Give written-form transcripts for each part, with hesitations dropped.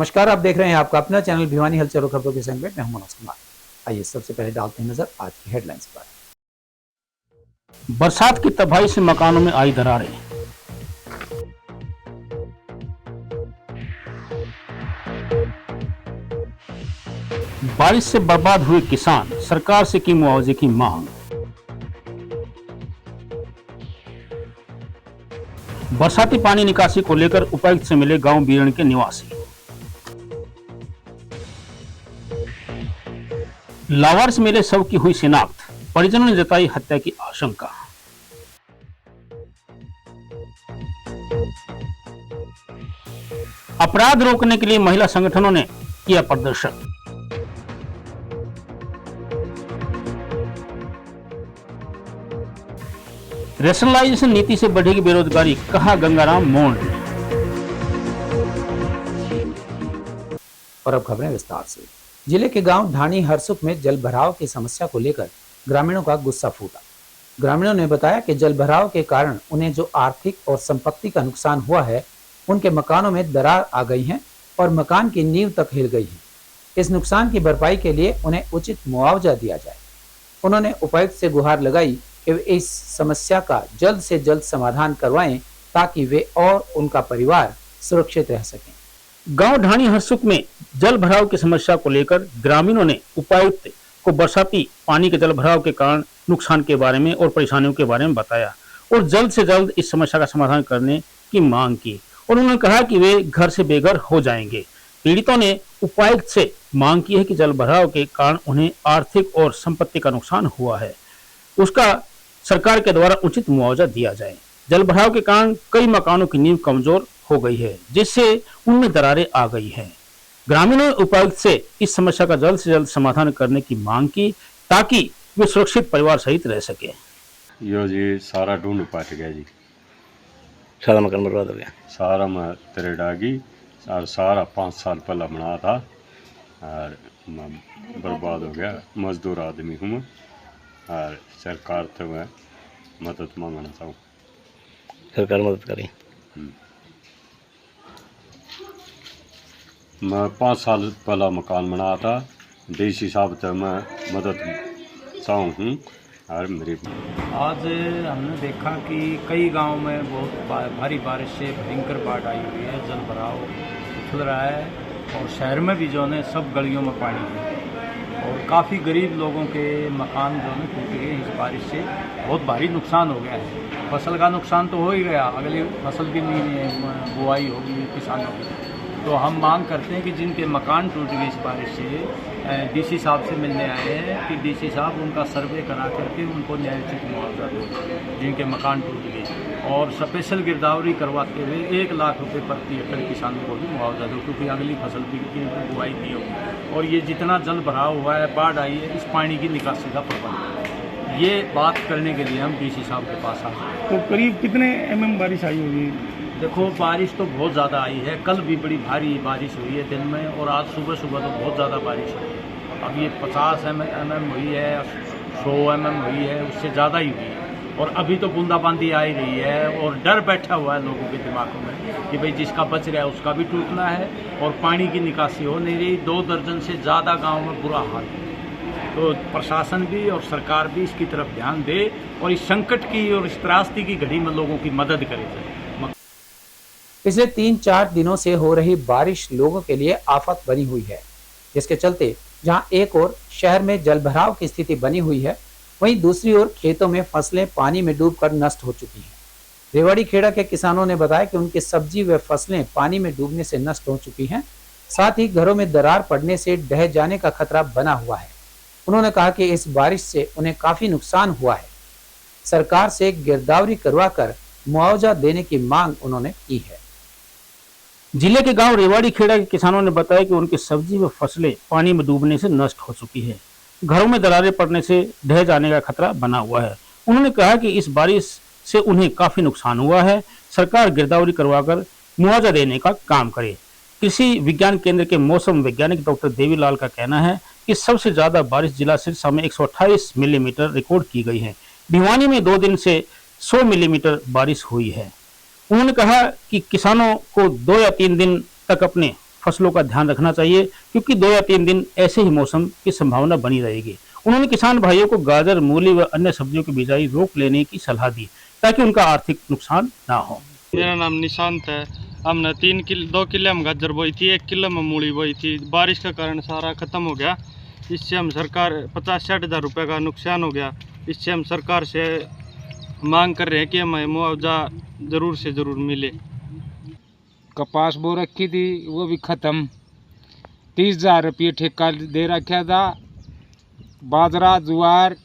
नमस्कार, आप देख रहे हैं आपका अपना चैनल भिवानी हलचल और खबरों के संग में मैं हूं मनोज कुमार। आइए सबसे पहले डालते हैं नजर आज की हेडलाइंस पर। बरसात की तबाही से मकानों में आई दरारें। बारिश से बर्बाद हुए किसान, सरकार से की मुआवजे की मांग। बरसाती पानी निकासी को लेकर उपायुक्त से मिले गांव बीरण के निवासी। लावारिस मिले शव की हुई शिनाख्त, परिजनों ने जताई हत्या की आशंका। अपराध रोकने के लिए महिला संगठनों ने किया प्रदर्शन। रेशनलाइजेशन नीति से बढ़ेगी बेरोजगारी, कहा गंगाराम मोंड। और अब खबरें विस्तार से। जिले के गांव ढाणी हरसुख में जल भराव की समस्या को लेकर ग्रामीणों का गुस्सा फूटा। ग्रामीणों ने बताया कि जल भराव के कारण उन्हें जो आर्थिक और संपत्ति का नुकसान हुआ है, उनके मकानों में दरार आ गई है और मकान की नींव तक हिल गई है। इस नुकसान की भरपाई के लिए उन्हें उचित मुआवजा दिया जाए। उन्होंने उपायुक्त से गुहार लगाई कि वे इस समस्या का जल्द से जल्द समाधान करवाएं ताकि वे और उनका परिवार सुरक्षित रह सकें। गांव ढाणी हरसुख में जल भराव की समस्या को लेकर ग्रामीणों ने उपायुक्त को बरसाती पानी के जल भराव के कारण नुकसान के बारे में और परेशानियों के बारे में बताया और जल्द से जल्द इस समस्या का समाधान करने की मांग की। और उन्होंने कहा कि वे घर से बेघर हो जाएंगे। पीड़ितों ने उपायुक्त से मांग की है कि जल भराव के कारण उन्हें आर्थिक और संपत्ति का नुकसान हुआ है, उसका सरकार के द्वारा उचित मुआवजा दिया जाए। जल भराव के कारण कई मकानों की नींव कमजोर हो गई है, जिससे उनमें दरारें आ गई हैं। ग्रामीणों ने उपायुक्त से इस समस्या का जल्द से जल्द समाधान करने की मांग की ताकि वे सुरक्षित परिवार सहित रह सके। यो जी सारा ढूंढ पाट गया जी, सारा मकान बर्बाद हो गया। सारा मैं तरेडागी और सारा 5 साल पहला बना था और बर्बाद हो गया। मजदूर आदमी हूँ मैं और सरकार से मैं मदद मांगना चाहूँ। सरकार मदद करें। मैं 5 साल पहला मकान बनाया था, डीसी साहब से मैं मदद चाहूँ हूँ। और मेरी आज हमने देखा कि कई गांव में बहुत भारी बारिश से भयंकर बाढ़ आई हुई है, जल भराव उछल रहा है और शहर में भी जो है सब गलियों में पानी है और काफ़ी गरीब लोगों के मकान जो है टूट गए। इस बारिश से बहुत भारी नुकसान हो गया है। फसल का नुकसान तो हो ही गया, अगली फसल भी नहीं बुआई होगी किसानों की। तो हम मांग करते हैं कि जिनके मकान टूट गए इस बारिश से, डीसी साहब से मिलने आए हैं कि डीसी साहब उनका सर्वे करा करके उनको न्यायोचित मुआवजा दो जिनके मकान टूट गए, और स्पेशल गिरदावरी करवाते हुए 1 लाख रुपए प्रति एकड़ किसानों को भी मुआवजा दो, क्योंकि अगली फसल की बुआई नहीं होगी। और ये जितना जल भराव हुआ है, बाढ़ आई है, इस पानी की निकासी का प्रबंध, ये बात करने के लिए हम डीसी साहब के पास आए। तो करीब कितने एमएम बारिश आई होगी? देखो, बारिश तो बहुत ज़्यादा आई है। कल भी बड़ी भारी बारिश हुई है दिन में, और आज सुबह सुबह तो बहुत ज़्यादा बारिश हुई है। अब ये 50 mm हुई है, 100 mm हुई है, उससे ज़्यादा ही हुई है। और अभी तो बूंदाबांदी आ ही रही है और डर बैठा हुआ है लोगों के दिमागों में कि भाई जिसका बच रहा है उसका भी टूटना है और पानी की निकासी हो नहीं रही। 2 दर्जन से ज़्यादा गाँव में बुरा हाल है। तो प्रशासन भी और सरकार भी इसकी तरफ ध्यान दे और इस संकट की और इस त्रासदी की घड़ी में लोगों की मदद करे। पिछले 3-4 दिनों से हो रही बारिश लोगों के लिए आफत बनी हुई है, जिसके चलते जहां एक ओर शहर में जलभराव की स्थिति बनी हुई है, वहीं दूसरी ओर खेतों में फसलें पानी में डूबकर नष्ट हो चुकी हैं। रेवाड़ी खेड़ा के किसानों ने बताया कि उनकी सब्जी व फसलें पानी में डूबने से नष्ट हो चुकी हैं, साथ ही घरों में दरार पड़ने से ढह जाने का खतरा बना हुआ है। उन्होंने कहा कि इस बारिश से उन्हें काफी नुकसान हुआ है। सरकार से गिरदावरी करवाकर मुआवजा देने की मांग उन्होंने की है। जिले के गांव रेवाड़ी खेड़ा के किसानों ने बताया कि उनकी सब्जी व फसलें पानी में डूबने से नष्ट हो चुकी है। घरों में दरारें पड़ने से ढह जाने का खतरा बना हुआ है। उन्होंने कहा कि इस बारिश से उन्हें काफी नुकसान हुआ है। सरकार गिरदावरी करवाकर मुआवजा देने का काम करे। कृषि विज्ञान केंद्र के मौसम वैज्ञानिक डॉक्टर देवीलाल का कहना है कि सबसे ज्यादा बारिश जिला सिरसा में 128 मिलीमीटर रिकॉर्ड की गई है। भिवानी में 2 दिन से 100 मिलीमीटर बारिश हुई है। उन्होंने कहा कि किसानों को 2 या 3 दिन तक अपने फसलों का ध्यान रखना चाहिए, क्योंकि 2 या 3 दिन ऐसे ही मौसम की संभावना बनी रहेगी। उन्होंने किसान भाइयों को गाजर, मूली व अन्य सब्जियों की बिजाई रोक लेने की सलाह दी, ताकि उनका आर्थिक नुकसान ना हो। मेरा नाम निशांत है। हमने 2 किले में गाजर बोई थी, 1 किलो में मूली बोई थी। बारिश के कारण सारा ख़त्म हो गया। इससे हम सरकार 50-60 हज़ार रुपये का नुकसान हो गया। इससे हम सरकार से मांग कर रहे हैं कि हमें मुआवजा ज़रूर से ज़रूर मिले। कपास बो रखी थी, वो भी ख़त्म। 30,000 रुपये ठेका दे रखा था। बाजरा, ज्वार,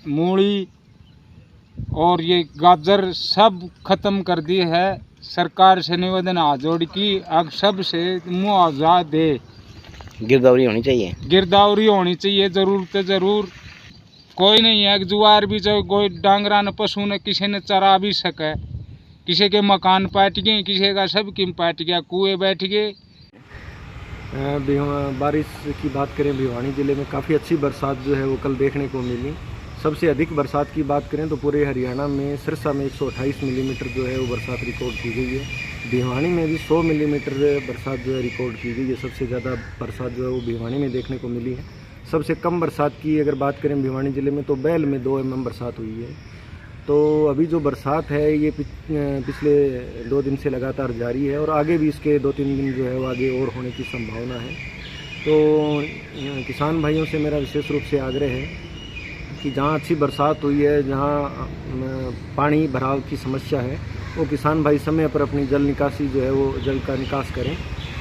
मूली और ये गाजर सब ख़त्म कर दी है। सरकार से निवेदन हाथ जोड़ की अब सब से मुआवजा दे। गिरदावरी होनी चाहिए। गिरदावरी होनी चाहिए ज़रूर से ज़रूर। कोई नहीं है जुआर भी जो कोई डांगरा न पशु न किसी ने चरा भी सके। किसी के मकान पाट गए, किसी का सब की पाट गया, कुएं बैठ गए। बारिश की बात करें, भिवानी ज़िले में काफ़ी अच्छी बरसात जो है वो कल देखने को मिली। सबसे अधिक बरसात की बात करें तो पूरे हरियाणा में सिरसा में 128 मिलीमीटर जो है वो बरसात रिकॉर्ड की गई है। भिवानी में भी 100 मिलीमीटर बरसात जो है रिकॉर्ड की गई है। सबसे ज़्यादा बरसात जो है वो भिवानी में देखने को मिली है। सबसे कम बरसात की अगर बात करें भिवानी ज़िले में तो बैल में 2 mm बरसात हुई है। तो अभी जो बरसात है ये पिछले 2 दिन से लगातार जारी है और आगे भी इसके 2-3 दिन जो है वो आगे और होने की संभावना है। तो किसान भाइयों से मेरा विशेष रूप से आग्रह है कि जहाँ अच्छी बरसात हुई है, जहाँ पानी भराव की समस्या है, वो किसान भाई समय पर अपनी जल निकासी जो है वो जल का निकास करें,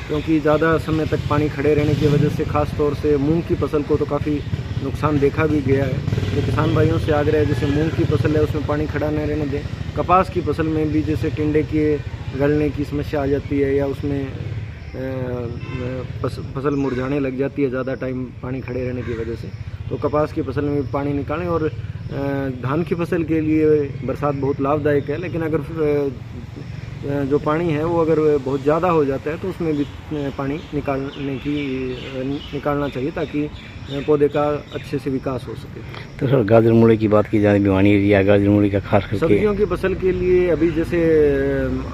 क्योंकि ज़्यादा समय तक पानी खड़े रहने की वजह से ख़ास तौर से मूंग की फसल को तो काफ़ी नुकसान देखा भी गया है। तो किसान भाइयों से आग्रह है, जैसे मूंग की फसल है उसमें पानी खड़ा न रहने दें। कपास की फसल में भी जैसे टिंडे के गलने की समस्या आ जाती है या उसमें फसल मुरझाने लग जाती है ज़्यादा टाइम पानी खड़े रहने की वजह से, तो कपास की फसल में भी पानी निकालें। और धान की फसल के लिए बरसात बहुत लाभदायक है, लेकिन अगर जो पानी है वो अगर बहुत ज़्यादा हो जाता है तो उसमें भी पानी निकालना चाहिए ताकि पौधे का अच्छे से विकास हो सके। तो सर गाजर मूली की बात की जाए, भिवानी एरिया गाजर मूली का खास करके सब्जियों की फसल के लिए अभी जैसे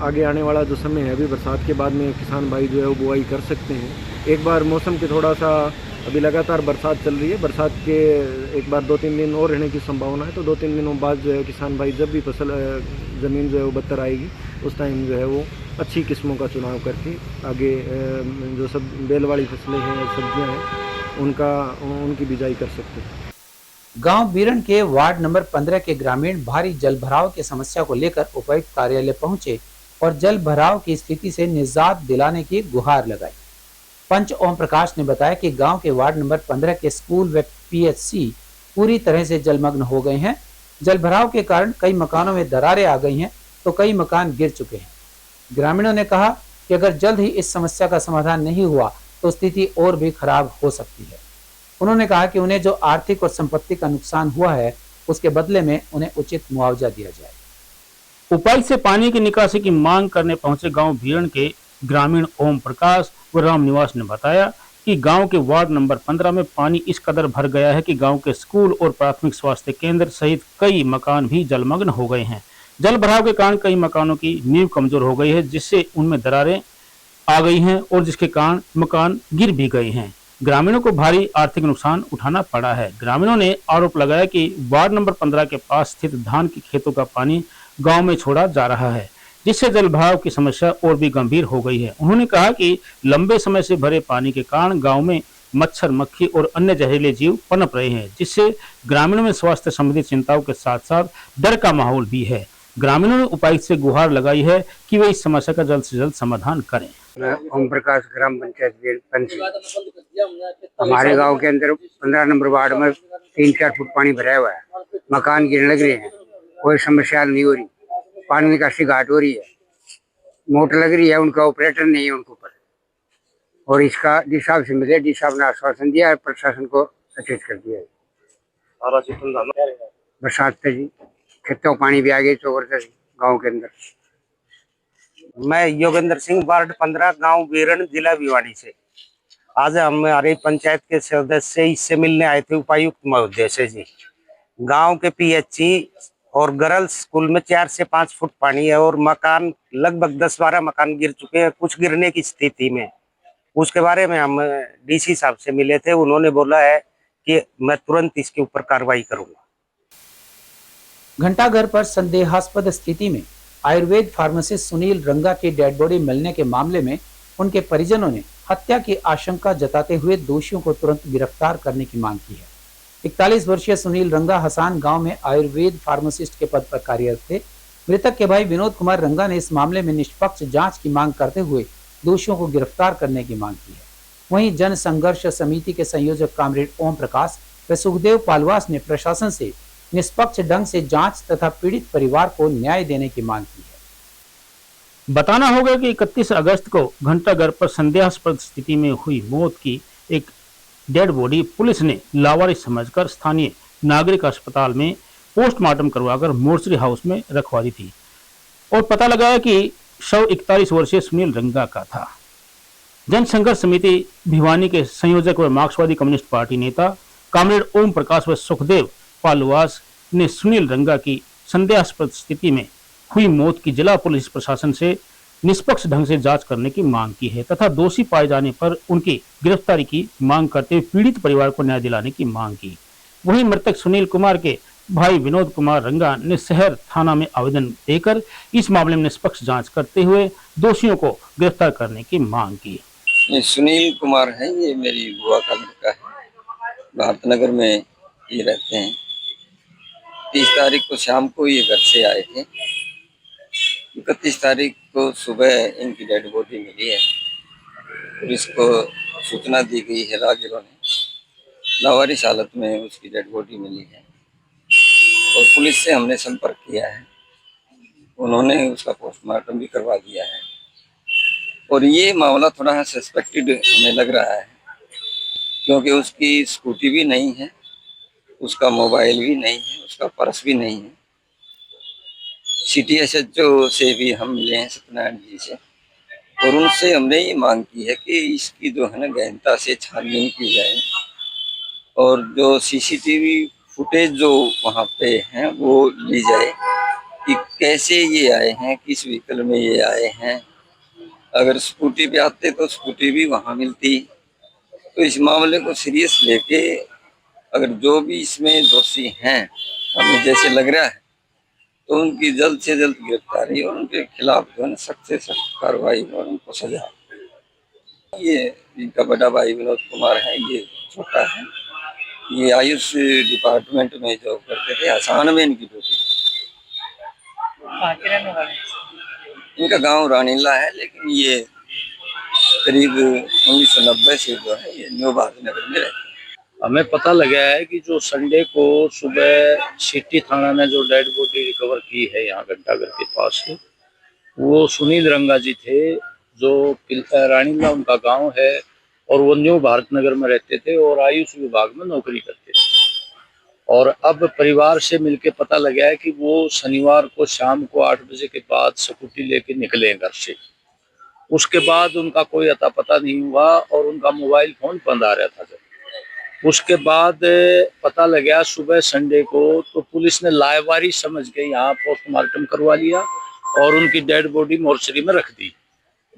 आगे आने वाला जो समय है, अभी बरसात के बाद में किसान भाई जो है वो बुआई कर सकते हैं। एक बार मौसम के थोड़ा सा अभी लगातार बरसात चल रही है, बरसात के एक बार 2-3 दिन और रहने की संभावना है। तो 2-3 दिनों बाद जो है किसान भाई जब भी फसल ज़मीन जो है वो बत्तर आएगी उस टाइम जो है वो अच्छी किस्मों का चुनाव करके आगे जो सब बेल वाली फसलें हैं, सब्जियां हैं, उनकी बिजाई कर सकते हैं। गांव बीरण के वार्ड नंबर 15 के ग्रामीण भारी जल भराव की समस्या को लेकर उपायुक्त कार्यालय पहुंचे और जल भराव की स्थिति से निजात दिलाने की गुहार लगाई। पंच ओम प्रकाश ने बताया कि गांव के वार्ड नंबर 15 के स्कूल व पीएचसी पूरी तरह से जलमग्न हो गए हैं। जल भराव के कारण कई मकानों में दरारें आ गई हैं तो कई मकान गिर चुके हैं। ग्रामीणों ने कहा कि अगर जल्द ही इस समस्या का समाधान नहीं हुआ तो स्थिति और भी खराब हो सकती है। उन्होंने कहा कि उन्हें जो आर्थिक और संपत्ति का नुकसान हुआ है उसके बदले में उन्हें उचित मुआवजा दिया जाए। उपायुक्त से पानी की निकासी की मांग करने पहुंचे गांव बीरण के ग्रामीण ओम प्रकाश व राम निवास ने बताया कि गांव के वार्ड नंबर 15 में पानी इस कदर भर गया है कि गांव के स्कूल और प्राथमिक स्वास्थ्य केंद्र सहित कई मकान भी जलमग्न हो गए हैं। जल भराव के कारण कई मकानों की नींव कमजोर हो गई है, जिससे उनमें दरारें आ गई हैं और जिसके कारण मकान गिर भी गए हैं। ग्रामीणों को भारी आर्थिक नुकसान उठाना पड़ा है। ग्रामीणों ने आरोप लगाया कि वार्ड नंबर 15 के पास स्थित धान के खेतों का पानी गांव में छोड़ा जा रहा है, जिससे जल भराव की समस्या और भी गंभीर हो गई है। उन्होंने कहा कि लंबे समय से भरे पानी के कारण गांव में मच्छर, मक्खी और अन्य जहरीले जीव पनप रहे हैं, जिससे ग्रामीणों में स्वास्थ्य संबंधी चिंताओं के साथ साथ डर का माहौल भी है। ग्रामीणों ने उपायुक्त से गुहार लगाई है कि वे इस समस्या का जल्द से जल्द समाधान करें। ओम प्रकाश, ग्राम पंचायत पंची। हमारे गांव के अंदर 15 नंबर वार्ड में 3-4 फुट पानी भरा हुआ है। मकान गिरने लग रहे हैं, कोई समस्या नहीं हो रही। पानी निकासी घाट हो रही है, मोटर लग रही है, उनका ऑपरेटर नहीं है उनके ऊपर। और इसका डी साहब से मिले, डी साहब ने आश्वासन दिया है, प्रशासन को सचेत कर दिया है। बरसात पे जी खेतों पानी भी आ गई जबरदस्त गाँव के अंदर। मैं योगेंद्र सिंह, वार्ड 15, गांव बीरण, जिला भिवानी से। आज हमारे पंचायत के सदस्य इससे मिलने आए थे उपायुक्त महोदय से जी। गांव के पीएचसी और गर्ल्स स्कूल में 4 से 5 फुट पानी है और मकान लगभग 10-12 मकान गिर चुके हैं, कुछ गिरने की स्थिति में। उसके बारे में हम डीसी साहब से मिले थे, उन्होंने बोला है कि मैं तुरंत इसके ऊपर कार्रवाई करूंगा। घंटाघर पर संदेहास्पद स्थिति में आयुर्वेद फार्मासिस्ट सुनील रंगा की डेड बॉडी मिलने के मामले में उनके परिजनों ने हत्या की आशंका जताते हुए दोषियों को तुरंत गिरफ्तार करने की मांग की है। 41 वर्षीय सुनील रंगा हसान गांव में आयुर्वेद फार्मासिस्ट के पद पर कार्यरत थे। मृतक के भाई विनोद कुमार रंगा ने इस मामले में निष्पक्ष जांच की मांग करते हुए दोषियों को गिरफ्तार करने की मांग की है। वहीं जन संघर्ष समिति के संयोजक कामरेड ओम प्रकाश व सुखदेव पालवास ने प्रशासन से निष्पक्ष ढंग से जांच तथा पीड़ित परिवार को न्याय देने की मांग की है। बताना होगा कि 31 अगस्त को घंटाघर पर संदेहास्पद स्थिति में हुई मौत की एक डेड बॉडी पुलिस ने लावारिस समझकर स्थानीय नागरिक अस्पताल में पोस्टमार्टम करवाकर मोर्चरी हाउस में रखवा दी थी और पता लगा कि शव 41 वर्षीय सुनील रंगा का था। जनसंघर्ष समिति भिवानी के संयोजक व मार्क्सवादी कम्युनिस्ट पार्टी नेता कामरेड ओम प्रकाश व सुखदेव पालवास ने सुनील रंगा की संदेहास्पद स्थिति में हुई मौत की जिला पुलिस प्रशासन से निष्पक्ष ढंग से जांच करने की मांग की है तथा दोषी पाए जाने पर उनकी गिरफ्तारी की मांग करते हुए पीड़ित परिवार को न्याय दिलाने की मांग की। वहीं मृतक सुनील कुमार के भाई विनोद कुमार रंगा ने शहर थाना में आवेदन देकर इस मामले में निष्पक्ष जांच करते हुए दोषियों को गिरफ्तार करने की मांग की। ये सुनील कुमार है, ये मेरी बुआ का लड़का है, भारतनगर में ये रहते हैं। 30 तारीख को शाम को ये घर से आए थे। 31 तारीख को सुबह इनकी डेड बॉडी मिली है। पुलिस को सूचना दी गई है, राहगीरों ने लावारिस हालत में उसकी डेड बॉडी मिली है और पुलिस से हमने संपर्क किया है। उन्होंने उसका पोस्टमार्टम भी करवा दिया है और ये मामला थोड़ा सस्पेक्टेड हमें लग रहा है क्योंकि उसकी स्कूटी भी नहीं है, उसका मोबाइल भी नहीं है, उसका पर्स भी नहीं है। CTSHO से भी हम मिले हैं, सत्यनारायण जी से, और उनसे हमने ये मांग की है कि इसकी जो है ना गहनता से छानबीन की जाए और जो CCTV फुटेज जो वहाँ पे हैं वो ली जाए कि कैसे ये आए हैं, किस व्हीकल में ये आए हैं। अगर स्कूटी पे आते तो स्कूटी भी वहाँ मिलती। तो इस मामले को सीरियस लेके अगर जो भी इसमें दोषी हैं, हमें जैसे लग रहा है, तो उनकी जल्द से जल्द गिरफ्तारी और उनके खिलाफ जो है सख्त से सख्त कार्रवाई और उनको सजा। ये इनका बड़ा भाई विनोद कुमार है, ये छोटा है, ये आयुष डिपार्टमेंट में जॉब करते थे। आसान में इनकी ड्यूटी। इनका गांव रानीला है, लेकिन ये करीब 1990 से जो है ये न्यू भारतनगर में रहते हैं। हमें पता लगा है कि जो संडे को सुबह सिटी थाना ने जो डेड बॉडी रिकवर की है यहाँ घंटाघर के पास से, वो सुनील रंगा जी थे, जो रानीला उनका गांव है और वो न्यू भारतनगर में रहते थे और आयुष विभाग में नौकरी करते थे। और अब परिवार से मिलके पता लगा है कि वो शनिवार को शाम को 8 बजे के बाद स्कूटी लेके निकले घर से। उसके बाद उनका कोई अता पता नहीं हुआ और उनका मोबाइल फोन बंद आ रहा था। जब उसके बाद पता लगा सुबह संडे को, तो पुलिस ने लावारिस समझ के यहाँ पोस्टमार्टम करवा लिया और उनकी डेड बॉडी मोर्चरी में रख दी।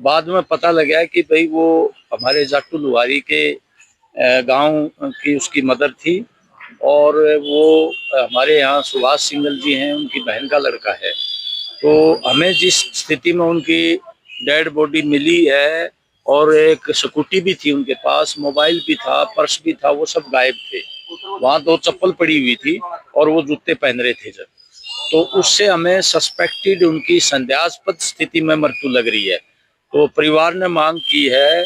बाद में पता लगा कि भाई वो हमारे जाटू लुहारी के गांव की उसकी मदर थी और वो हमारे यहाँ सुभाष सिंगल जी हैं, उनकी बहन का लड़का है। तो हमें जिस स्थिति में उनकी डेड बॉडी मिली है और एक स्कूटी भी थी उनके पास, मोबाइल भी था, पर्स भी था, वो सब गायब थे। वहाँ 2 चप्पल पड़ी हुई थी और वो जूते पहन रहे थे जब, तो उससे हमें सस्पेक्टेड उनकी संदेहास्पद स्थिति में मृत्यु लग रही है। तो परिवार ने मांग की है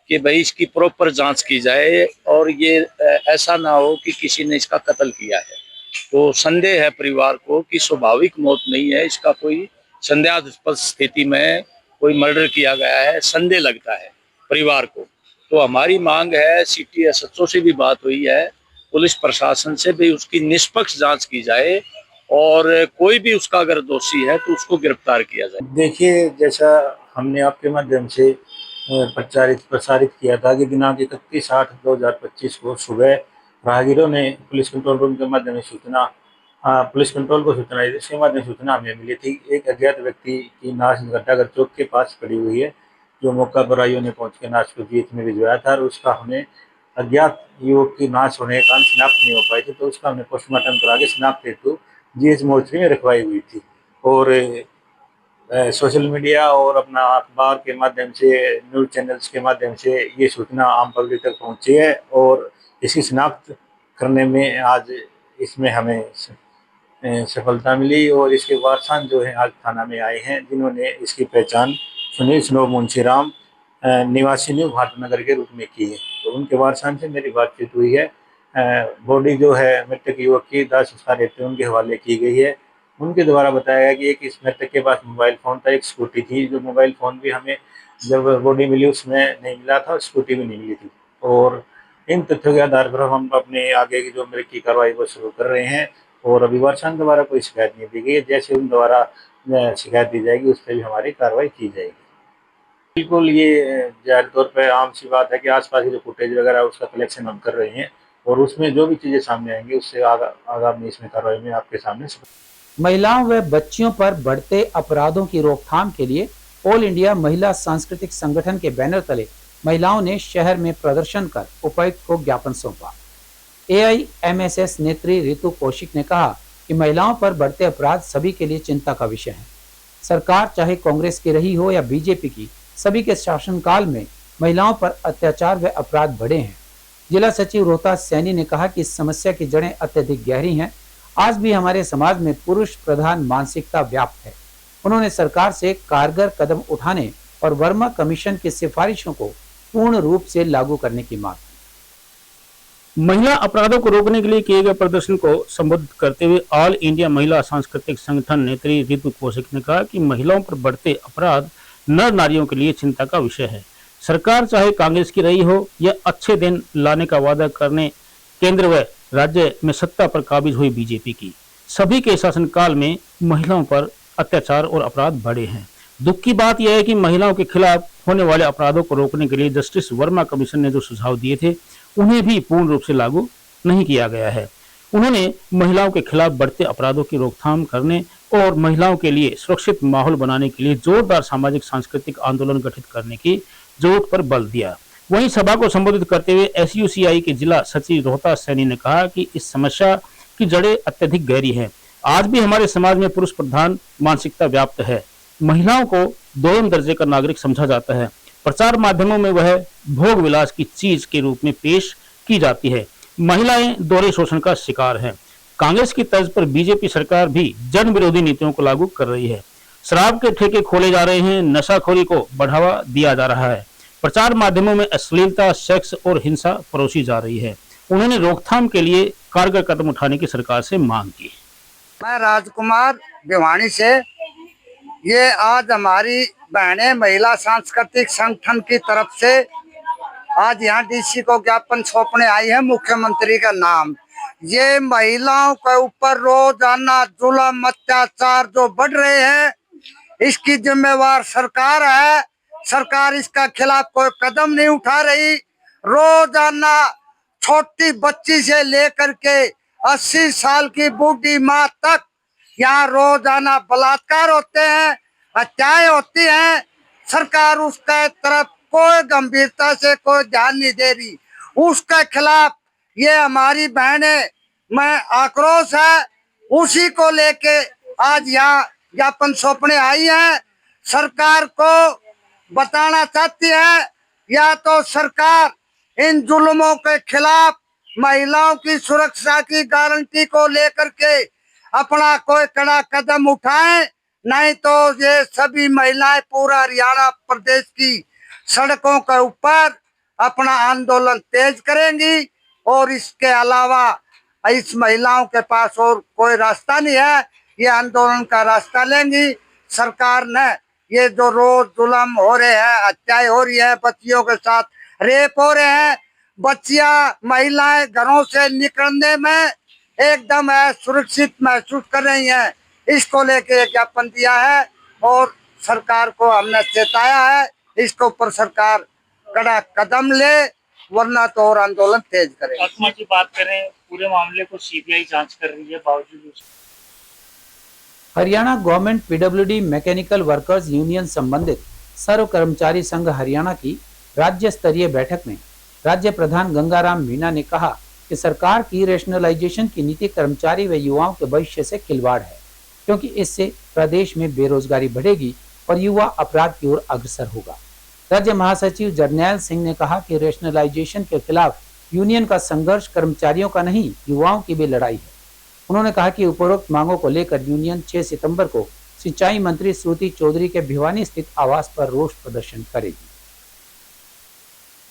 कि भाई इसकी प्रॉपर जांच की जाए और ये ऐसा ना हो कि किसी ने इसका कत्ल किया है। तो संदेह है परिवार को कि स्वाभाविक मौत नहीं है, इसका कोई संदेहास्पद स्थिति में कोई मर्डर किया गया है, संदेह लगता है परिवार को। तो हमारी मांग है, CTSHO से भी बात हुई है, पुलिस प्रशासन से भी उसकी निष्पक्ष जांच की जाए और कोई भी उसका अगर दोषी है तो उसको गिरफ्तार किया जाए। देखिए, जैसा हमने आपके माध्यम से प्रसारित किया था कि दिनांक 31/8/2025 को सुबह राहगीरों ने पुलिस कंट्रोल रूम के माध्यम से पुलिस कंट्रोल को सूचना दी। इसके माध्यम सूचना हमें मिली थी एक अज्ञात व्यक्ति की लाश घंटाघर चौक के पास पड़ी हुई है। जो मौका पर आईओ ने पहुंच के नाश को जीत में भिजवाया था, और उसका हमने अज्ञात युवक की नाश होने के कारण शिनाख्त नहीं हो पाई थी, तो उसका हमने पोस्टमार्टम करा के शिनाख्त हेतु जीएच मोर्चरी में रखवाई हुई थी। और सोशल मीडिया और अपना अखबार के माध्यम से, न्यूज़ चैनल्स के माध्यम से ये सूचना आम पब्लिक तक पहुंची है, और इसकी शिनाख्त करने में आज इसमें हमें सफलता मिली। और इसके वारसान जो है आज थाना में आए हैं, जिन्होंने इसकी पहचान सुनील स्नो मुंशीराम निवासी न्यू भारतनगर के रूप में की है। तो उनके वारसान से मेरी बातचीत हुई है। बॉडी जो है मृतक युवक की दाह संस्कार हेतु उनके हवाले की गई है। उनके द्वारा बताया गया कि एक इस मृतक के पास मोबाइल फ़ोन था, एक स्कूटी थी। जो मोबाइल फ़ोन भी हमें जब बॉडी मिली उसमें नहीं मिला था, स्कूटी भी नहीं मिली थी। और इन तथ्यों के आधार पर हम अपने आगे की जो मृत की कार्रवाई को शुरू कर रहे हैं, और अभी वारसान द्वारा कोई शिकायत नहीं दी गई। जैसे उन द्वारा शिकायत दी जाएगी उस पर भी हमारी कार्रवाई की जाएगी। बिल्कुल ये जाहिर तौर पे आम सी बात है कि आसपास की जो फुटेज वगैरह है उसका कलेक्शन हम कर रहे हैं, और उसमें जो भी चीज़ें सामने आएंगी उससे आगामी इसमें कार्रवाई में आपके सामने। महिलाओं व बच्चियों पर बढ़ते अपराधों की रोकथाम के लिए ऑल इंडिया महिला सांस्कृतिक संगठन के बैनर तले महिलाओं ने शहर में प्रदर्शन कर उपायुक्त को ज्ञापन सौंपा। AIMSS नेत्री रितु कौशिक ने कहा कि महिलाओं पर बढ़ते अपराध सभी के लिए चिंता का विषय है। सरकार चाहे कांग्रेस की रही हो या बीजेपी की, सभी के शासनकाल में महिलाओं पर अत्याचार व अपराध बढ़े हैं। जिला सचिव रोहतास सैनी ने कहा कि इस समस्या की जड़ें अत्यधिक गहरी हैं। आज भी हमारे समाज में पुरुष प्रधान मानसिकता व्याप्त है। उन्होंने सरकार से कारगर कदम उठाने और वर्मा कमीशन की सिफारिशों को पूर्ण रूप से लागू करने की मांग की। महिला अपराधों को रोकने के लिए किए गए प्रदर्शन को संबोधित करते हुए ऑल इंडिया महिला सांस्कृतिक संगठन नेत्री रितु कौशिक ने कहा कि महिलाओं पर बढ़ते अपराध नर नारियों के लिए चिंता का विषय है। सरकार चाहे कांग्रेस की रही हो या अच्छे दिन लाने का वादा करने केंद्र व राज्य में सत्ता पर काबिज हुई बीजेपी की, सभी के शासनकाल में महिलाओं पर अत्याचार और अपराध बढ़े हैं। दुख की बात यह है कि महिलाओं के खिलाफ होने वाले अपराधों को रोकने के लिए जस्टिस वर्मा कमीशन ने जो सुझाव दिए थे उन्हें भी पूर्ण रूप से लागू नहीं किया गया है। उन्होंने महिलाओं के खिलाफ बढ़ते अपराधों की रोकथाम करने और महिलाओं के लिए सुरक्षित माहौल बनाने के लिए जोरदार सामाजिक सांस्कृतिक आंदोलन गठित करने की जरूरत पर बल दिया। वहीं सभा को संबोधित करते हुए SUCI के जिला सचिव रोहतास सैनी ने कहा कि इस समस्या की जड़ें अत्यधिक गहरी हैं। आज भी हमारे समाज में पुरुष प्रधान मानसिकता व्याप्त है। महिलाओं को दोयम दर्जे का नागरिक समझा जाता है। प्रचार माध्यमों में वह भोग विलास की चीज के रूप में पेश की जाती है। महिलाएं दोहरे शोषण का शिकार हैं। कांग्रेस की तर्ज पर बीजेपी सरकार भी जन विरोधी नीतियों को लागू कर रही है। शराब के ठेके खोले जा रहे हैं, नशाखोरी को बढ़ावा दिया जा रहा है, प्रचार माध्यमों में अश्लीलता, सेक्स और हिंसा परोसी जा रही है। उन्होंने रोकथाम के लिए कारगर कदम उठाने की सरकार से मांग की। मैं राजकुमार भिवानी से, ये आज हमारी बहनें महिला सांस्कृतिक संगठन की तरफ से आज यहाँ DC को ज्ञापन सौंपने आई है मुख्यमंत्री का नाम। ये महिलाओं के ऊपर रोजाना जुल्म अत्याचार जो बढ़ रहे हैं, इसकी जिम्मेवार सरकार है। सरकार इसका खिलाफ कोई कदम नहीं उठा रही। रोजाना छोटी बच्ची से लेकर के 80 साल की बूढ़ी माँ तक यहाँ रोजाना बलात्कार होते हैं, हत्याएं होती हैं। सरकार उसके तरफ कोई गंभीरता से कोई ध्यान नहीं दे रही। उसके खिलाफ ये हमारी बहनें में आक्रोश है, उसी को लेके आज यहाँ ज्ञापन सौंपने आई है। सरकार को बताना चाहती है या तो सरकार इन जुल्मों के खिलाफ महिलाओं की सुरक्षा की गारंटी को लेकर के अपना कोई कड़ा कदम उठाएं, नहीं तो ये सभी महिलाएं पूरा हरियाणा प्रदेश की सड़कों के ऊपर अपना आंदोलन तेज करेंगी। और इसके अलावा इस महिलाओं के पास और कोई रास्ता नहीं है, ये आंदोलन का रास्ता लेंगी। सरकार ने ये जो रोज जुल्म हो रहे हैं, हत्याएं हो रही है, बच्चियों के साथ रेप हो रहे हैं, बच्चियां महिलाएं घरों से निकलने में एकदम सुरक्षित महसूस कर रही हैं, इसको लेके ज्ञापन दिया है और सरकार को हमने चेताया है इसके ऊपर सरकार कड़ा कदम ले, वरना तो और आंदोलन तेज करे। आत्मा की बात करें, पूरे मामले को CBI जांच कर रही है, बावजूद Haryana government PWD mechanical workers union संबंधित सर्व कर्मचारी संघ हरियाणा की राज्य स्तरीय बैठक में राज्य प्रधान गंगाराम मीणा ने कहा कि सरकार की रेशनलाइजेशन की नीति कर्मचारी व युवाओं के भविष्य से खिलवाड़ है, क्योंकि इससे प्रदेश में बेरोजगारी बढ़ेगी और युवा अपराध की ओर अग्रसर होगा। राज्य महासचिव जरनैल सिंह ने कहा कि रेशनलाइजेशन के खिलाफ यूनियन का संघर्ष कर्मचारियों का नहीं, युवाओं की भी लड़ाई है। उन्होंने कहा कि उपरोक्त मांगों को लेकर यूनियन 6 सितंबर को सिंचाई मंत्री श्रुति चौधरी के भिवानी स्थित आवास पर रोष प्रदर्शन करेगी।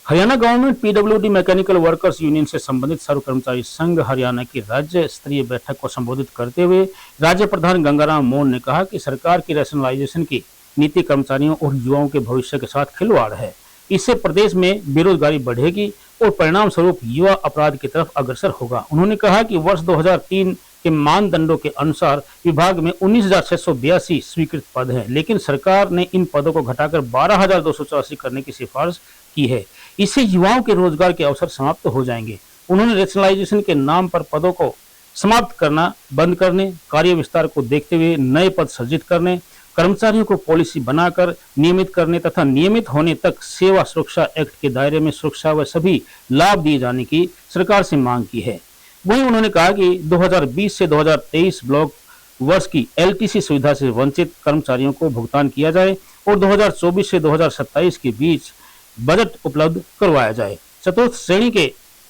Haryana government PWD mechanical workers union से संबंधित सर्व कर्मचारी संघ हरियाणा की राज्य स्तरीय बैठक को संबोधित करते हुए राज्य प्रधान गंगाराम मोहन ने कहा कि सरकार की रैशनलाइजेशन की नीति कर्मचारियों और युवाओं के भविष्य के साथ खिलवाड़ है। इससे प्रदेश में बेरोजगारी बढ़ेगी और परिणाम स्वरूप युवा अपराध की तरफ अग्रसर होगा। उन्होंने कहा कि वर्ष 2003 के मानदंडों के अनुसार विभाग में 19,682 स्वीकृत पद हैं, लेकिन सरकार ने इन पदों को घटाकर 12,284 करने की सिफारिश की है। इससे युवाओं के रोजगार के अवसर समाप्त हो जाएंगे। उन्होंने रैशनलाइजेशन के नाम पर पदों को समाप्त करना बंद करने, कार्य विस्तार को देखते हुए नए पद सृजित करने, कर्मचारियों को पॉलिसी बनाकर नियमित करने तथा नियमित होने तक सेवा सुरक्षा एक्ट के दायरे में सुरक्षा व सभी लाभ दिए जाने की सरकार से मांग की है। वहीं उन्होंने कहा कि 2020 से 2023 ब्लॉक वर्ष की एलटीसी सुविधा से वंचित कर्मचारियों को भुगतान किया जाए और 2024 से 2027 के बीच बजट उपलब्ध करवाया जाए। चतुर्थ श्रेणी के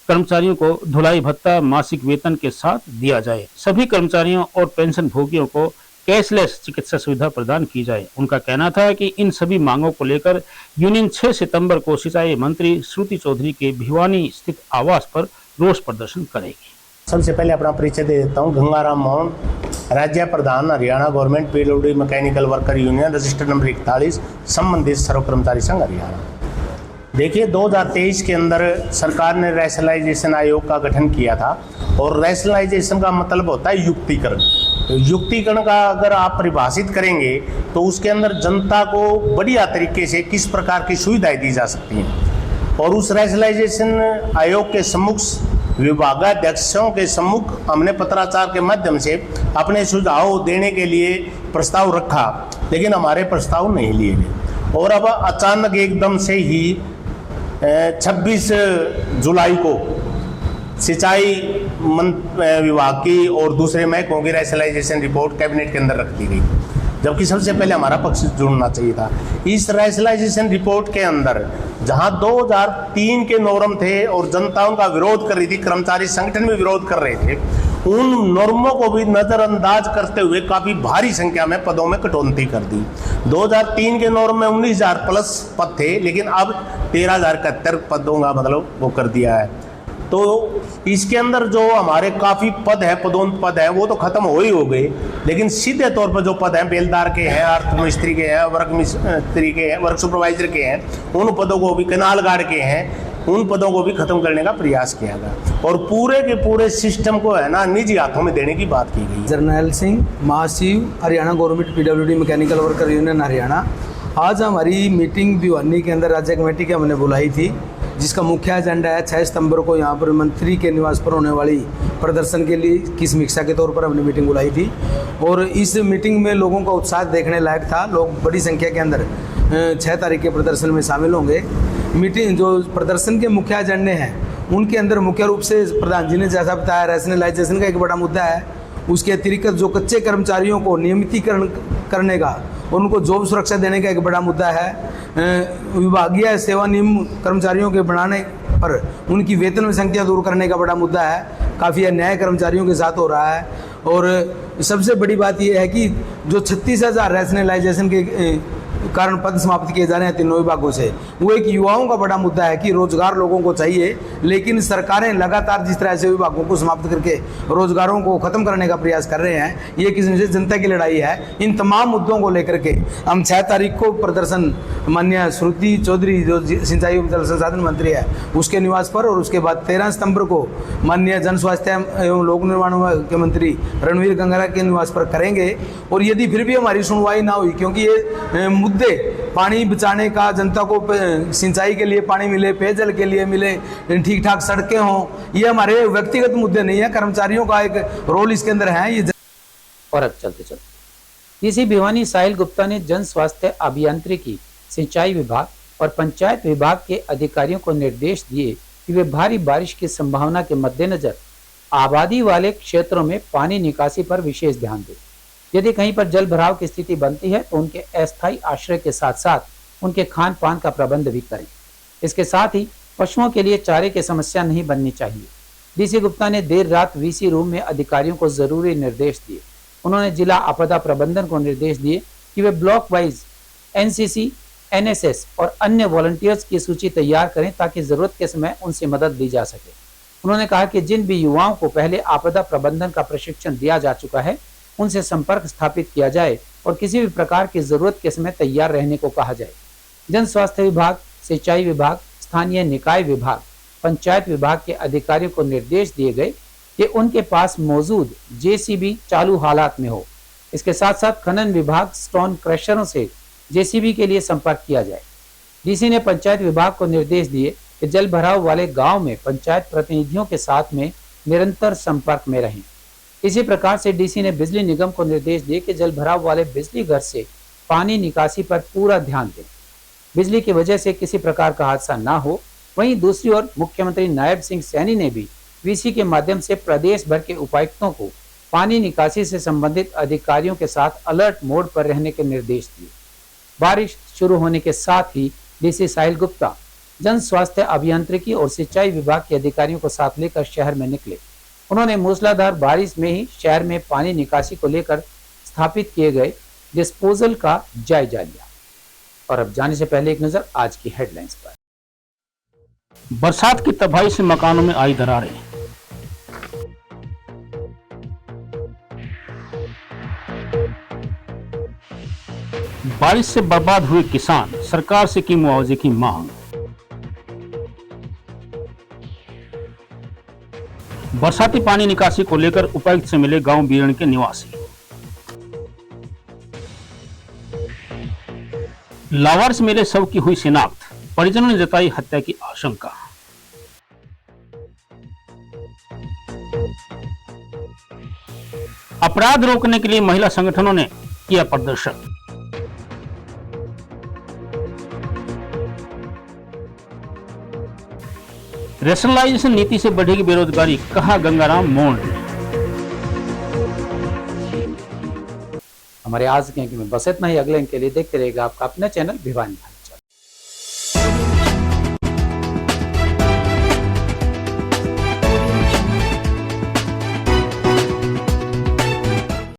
कर्मचारियों को धुलाई भत्ता मासिक वेतन के साथ दिया जाए। सभी कर्मचारियों और पेंशन भोगियों को कैशलेस चिकित्सा सुविधा प्रदान की जाए। उनका कहना था कि इन सभी मांगों को लेकर यूनियन 6 सितंबर को सिंचाई मंत्री श्रुति चौधरी के भिवानी स्थित आवास पर रोष प्रदर्शन करेगी। सबसे पहले अपना परिचय दे देता हूँ। गंगाराम मोहन, राज्य प्रधान Haryana government PWD mechanical worker union, register number 41, संबंधित सर्व कर्मचारी संघ हरियाणा। देखिए, 2023 के अंदर सरकार ने रैशनलाइजेशन आयोग का गठन किया था और रैशनलाइजेशन का मतलब होता है युक्तिकरण। तो युक्तिकरण का अगर आप परिभाषित करेंगे तो उसके अंदर जनता को बढ़िया तरीके से किस प्रकार की सुविधाएं दी जा सकती हैं, और उस रैशनलाइजेशन आयोग के सम्मुख विभागाध्यक्षों के सम्मुख हमने पत्राचार के माध्यम से अपने सुझाव देने के लिए प्रस्ताव रखा, लेकिन हमारे प्रस्ताव नहीं लिए गए। और अब अचानक एकदम से ही 26 जुलाई को सिंचाई विभाग की और दूसरे महकमों की रैशनलाइजेशन रिपोर्ट कैबिनेट के अंदर रख दी गई, जबकि सबसे पहले हमारा पक्ष जुड़ना चाहिए था। इस रैशनलाइजेशन रिपोर्ट के अंदर जहां 2003 के नॉर्म थे और जनता उनका विरोध कर रही थी, कर्मचारी संगठन भी विरोध कर रहे थे, उन नॉर्मों को भी नजरअंदाज करते हुए काफी भारी संख्या में पदों में कटौती कर दी। 2003 के नॉर्म में 19,000 प्लस पद थे, लेकिन अब 13,071 पदों का मतलब वो कर दिया है। तो इसके अंदर जो हमारे काफ़ी पद है, पदोन्नत पद है, वो तो खत्म हो ही हो गए, लेकिन सीधे तौर पर जो पद हैं, बेलदार के हैं, अर्थ मिस्त्री के हैं, वर्क मिस्त्री के हैं, वर्क सुपरवाइजर के हैं, उन पदों को भी, कैनाल गार्ड के हैं, उन पदों को भी खत्म करने का प्रयास किया गया और पूरे के पूरे सिस्टम को है ना निजी हाथों में देने की बात की गई। जरनैल सिंह, महासचिव Haryana government PWD mechanical worker union Haryana. आज हमारी मीटिंग भिवानी के अंदर राज्य कमेटी की हमने बुलाई थी, जिसका मुख्य एजेंडा है 6 सितंबर को यहाँ पर मंत्री के निवास पर होने वाली प्रदर्शन के लिए की समीक्षा के तौर पर हमने मीटिंग बुलाई थी। और इस मीटिंग में लोगों का उत्साह देखने लायक था। लोग बड़ी संख्या के अंदर 6 तारीख के प्रदर्शन में शामिल होंगे। मीटिंग जो प्रदर्शन के मुख्य एजेंडे हैं, उनके अंदर मुख्य रूप से प्रधान जी ने जैसा बताया, रैशनलाइजेशन का एक बड़ा मुद्दा है। उसके अतिरिक्त जो कच्चे कर्मचारियों को नियमितीकरण करने का और उनको जॉब सुरक्षा देने का एक बड़ा मुद्दा है। विभागीय सेवा नियम कर्मचारियों के बढ़ाने पर उनकी वेतन में संख्या दूर करने का बड़ा मुद्दा है। काफ़ी अन्याय कर्मचारियों के साथ हो रहा है। और सबसे बड़ी बात यह है कि जो 36,000 रैशनलाइजेशन के कारण पद समाप्त किए जा रहे हैं तीनों विभागों से, वो एक युवाओं का बड़ा मुद्दा है कि रोजगार लोगों को चाहिए, लेकिन सरकारें लगातार जिस तरह से विभागों को समाप्त करके रोजगारों को खत्म करने का प्रयास कर रहे हैं, ये किसी से जनता की लड़ाई है। इन तमाम मुद्दों को लेकर के हम 6 तारीख को प्रदर्शन माननीय श्रुति चौधरी जो सिंचाई एवं जल संसाधन मंत्री है उसके निवास पर, और उसके बाद 13 सितंबर को माननीय जन स्वास्थ्य एवं लोक निर्माण के मंत्री रणवीर गंगरा के निवास पर करेंगे। और यदि फिर भी हमारी सुनवाई ना हुई, क्योंकि ये मुद्दे पानी बचाने का, जनता को सिंचाई के लिए पानी मिले, पेयजल के लिए मिले, ठीक ठाक सड़कें हों, ये हमारे व्यक्तिगत मुद्दे नहीं है, कर्मचारियों का एक रोल इसके अंदर है। ये और अब चलते चलते इसी भिवानी साहिल गुप्ता ने जन स्वास्थ्य अभियांत्रिकी सिंचाई विभाग और पंचायत विभाग के अधिकारियों को निर्देश दिए कि वे भारी बारिश की संभावना के मद्देनजर आबादी वाले क्षेत्रों में पानी निकासी पर विशेष ध्यान दें। यदि कहीं पर जल भराव की स्थिति बनती है तो उनके अस्थायी आश्रय के साथ साथ उनके खान पान का प्रबंध भी करें। इसके साथ ही पशुओं के लिए चारे की समस्या नहीं बननी चाहिए। डीसी गुप्ता ने देर रात वीसी रूम में अधिकारियों को जरूरी निर्देश दिए। उन्होंने जिला आपदा प्रबंधन को निर्देश दिए कि वे ब्लॉक वाइज एनसीसी, एनएसएस और अन्य वॉलंटियर्स की सूची तैयार करें ताकि जरूरत के समय उनसे मदद ली जा सके। उन्होंने कहा कि जिन भी युवाओं को पहले आपदा प्रबंधन का प्रशिक्षण दिया जा चुका है उनसे संपर्क स्थापित किया जाए और किसी भी प्रकार की जरूरत के समय तैयार रहने को कहा जाए। जन स्वास्थ्य विभाग, सिंचाई विभाग, स्थानीय निकाय विभाग, पंचायत विभाग के अधिकारियों को निर्देश दिए गए कि उनके पास मौजूद जेसीबी चालू हालात में हो। इसके साथ साथ खनन विभाग स्टोन क्रशरों से जेसीबी के लिए संपर्क किया जाए। डीसी ने पंचायत विभाग को निर्देश दिए कि जल भराव वाले गांव में पंचायत प्रतिनिधियों के साथ में निरंतर संपर्क में रहें। इसी प्रकार से डीसी ने बिजली निगम को निर्देश दिए कि जल भराव वाले बिजली घर से पानी निकासी पर पूरा ध्यान दें। बिजली की वजह से किसी प्रकार का हादसा ना हो। वहीं दूसरी ओर मुख्यमंत्री नायब सिंह सैनी ने भी वीसी के माध्यम से प्रदेश भर के उपायुक्तों को पानी निकासी से संबंधित अधिकारियों के साथ अलर्ट मोड पर रहने के निर्देश दिए। बारिश शुरू होने के साथ ही डीसी साहिल गुप्ता जन स्वास्थ्य अभियांत्रिकी और सिंचाई विभाग के अधिकारियों को साथ लेकर शहर में निकले। उन्होंने मूसलाधार बारिश में ही शहर में पानी निकासी को लेकर स्थापित किए गए डिस्पोजल का जायजा लिया। और अब जाने से पहले एक नजर आज की हेडलाइंस पर। बरसात की तबाही से मकानों में आई दरारें। बारिश से बर्बाद हुए किसान, सरकार से की मुआवजे की मांग। बरसाती पानी निकासी को लेकर उपायुक्त से मिले गांव बीरण के निवासी। लावार से मिले शव की हुई शिनाख्त, परिजनों ने जताई हत्या की आशंका। अपराध रोकने के लिए महिला संगठनों ने किया प्रदर्शन। रेशनलाइजेशन नीति से बढ़ेगी बेरोजगारी, कहा गंगाराम मोहन। हमारे आज के अंक में बस इतना ही। अगले अंक के लिए देखते रहेगा आपका अपना चैनल भिवानी।